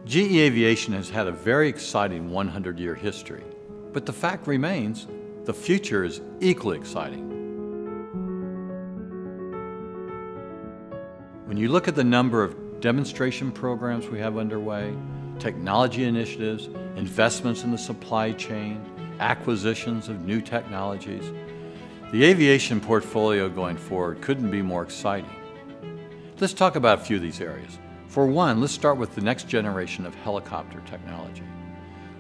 GE Aviation has had a very exciting 100-year history, but the fact remains, the future is equally exciting. When you look at the number of demonstration programs we have underway, technology initiatives, investments in the supply chain, acquisitions of new technologies, the aviation portfolio going forward couldn't be more exciting. Let's talk about a few of these areas. For one, let's start with the next generation of helicopter technology.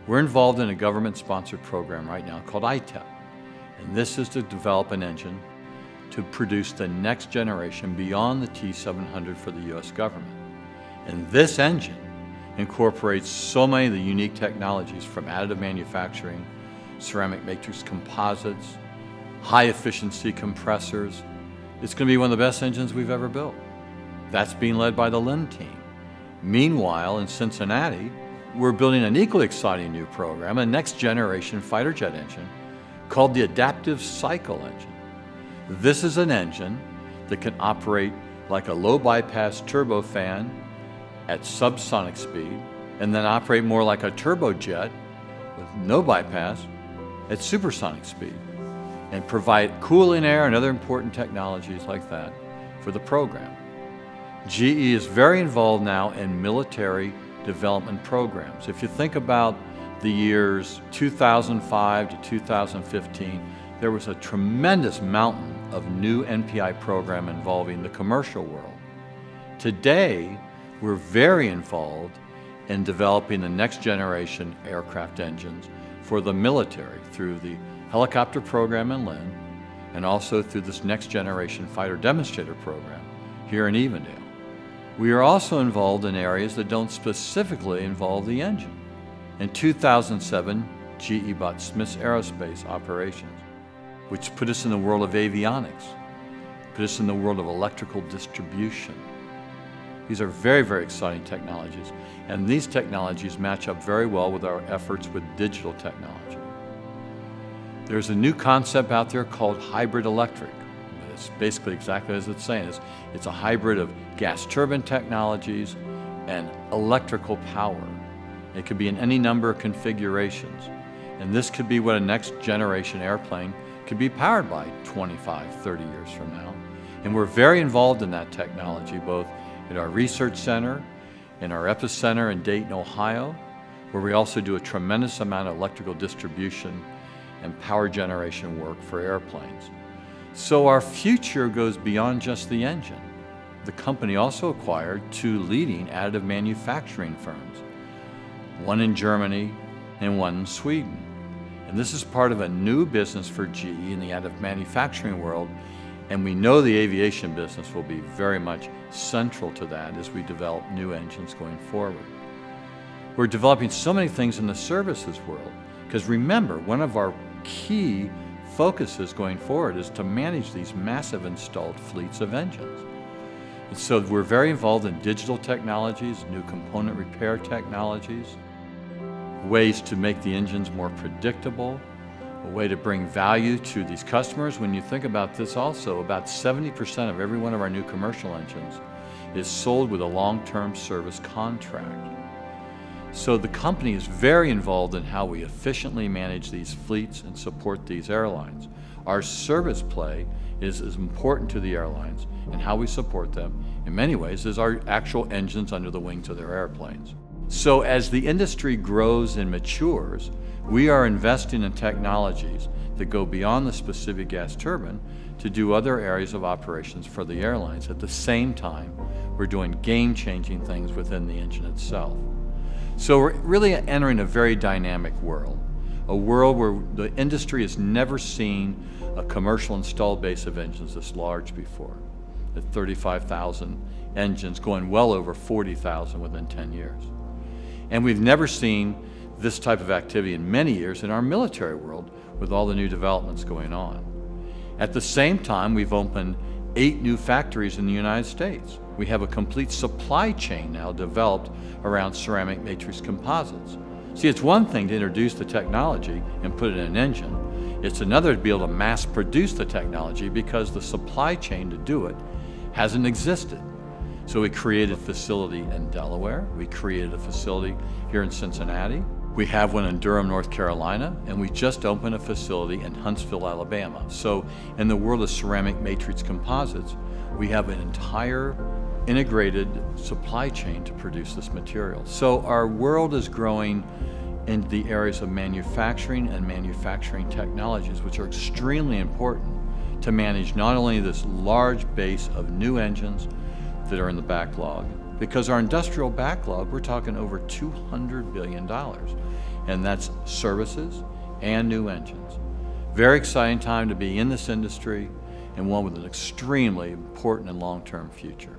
We're involved in a government-sponsored program right now called ITEP, and this is to develop an engine to produce the next generation beyond the T-700 for the U.S. government. And this engine incorporates so many of the unique technologies from additive manufacturing, ceramic matrix composites, high-efficiency compressors. It's going to be one of the best engines we've ever built. That's being led by the Lynn team. Meanwhile, in Cincinnati, we're building an equally exciting new program, a next-generation fighter jet engine called the Adaptive Cycle Engine. This is an engine that can operate like a low-bypass turbofan at subsonic speed, and then operate more like a turbojet with no bypass at supersonic speed, and provide cooling air and other important technologies like that for the program. GE is very involved now in military development programs. If you think about the years 2005 to 2015, there was a tremendous mountain of new NPI program involving the commercial world. Today, we're very involved in developing the next generation aircraft engines for the military through the helicopter program in Lynn and also through this next generation fighter demonstrator program here in Evendale. We are also involved in areas that don't specifically involve the engine. In 2007, GE bought Smiths Aerospace Operations, which put us in the world of avionics, put us in the world of electrical distribution. These are very, very exciting technologies, and these technologies match up very well with our efforts with digital technology. There's a new concept out there called hybrid electric. It's basically exactly as it's saying. It's a hybrid of gas turbine technologies and electrical power. It could be in any number of configurations. And this could be what a next generation airplane could be powered by 25, 30 years from now. And we're very involved in that technology, both at our research center, in our epicenter in Dayton, Ohio, where we also do a tremendous amount of electrical distribution and power generation work for airplanes. So our future goes beyond just the engine. The company also acquired two leading additive manufacturing firms, one in Germany and one in Sweden. And this is part of a new business for GE in the additive manufacturing world, and we know the aviation business will be very much central to that as we develop new engines going forward. We're developing so many things in the services world, because remember, one of our key focuses going forward is to manage these massive installed fleets of engines. And so we're very involved in digital technologies, new component repair technologies, ways to make the engines more predictable, a way to bring value to these customers. When you think about this also, about 70% of every one of our new commercial engines is sold with a long-term service contract. So the company is very involved in how we efficiently manage these fleets and support these airlines. Our service play is as important to the airlines and how we support them in many ways as our actual engines under the wings of their airplanes. So as the industry grows and matures, we are investing in technologies that go beyond the specific gas turbine to do other areas of operations for the airlines. At the same time, we're doing game-changing things within the engine itself. So we're really entering a very dynamic world, a world where the industry has never seen a commercial installed base of engines this large before, at 35,000 engines going well over 40,000 within 10 years. And we've never seen this type of activity in many years in our military world with all the new developments going on. At the same time, we've opened 8 new factories in the United States. We have a complete supply chain now developed around ceramic matrix composites. See, it's one thing to introduce the technology and put it in an engine. It's another to be able to mass produce the technology because the supply chain to do it hasn't existed. So we created a facility in Delaware. We created a facility here in Cincinnati. We have one in Durham, North Carolina, and we just opened a facility in Huntsville, Alabama. So in the world of ceramic matrix composites, we have an entire integrated supply chain to produce this material. So our world is growing in the areas of manufacturing and manufacturing technologies, which are extremely important to manage not only this large base of new engines that are in the backlog, because our industrial backlog, we're talking over $200 billion, and that's services and new engines. Very exciting time to be in this industry, and one with an extremely important and long-term future.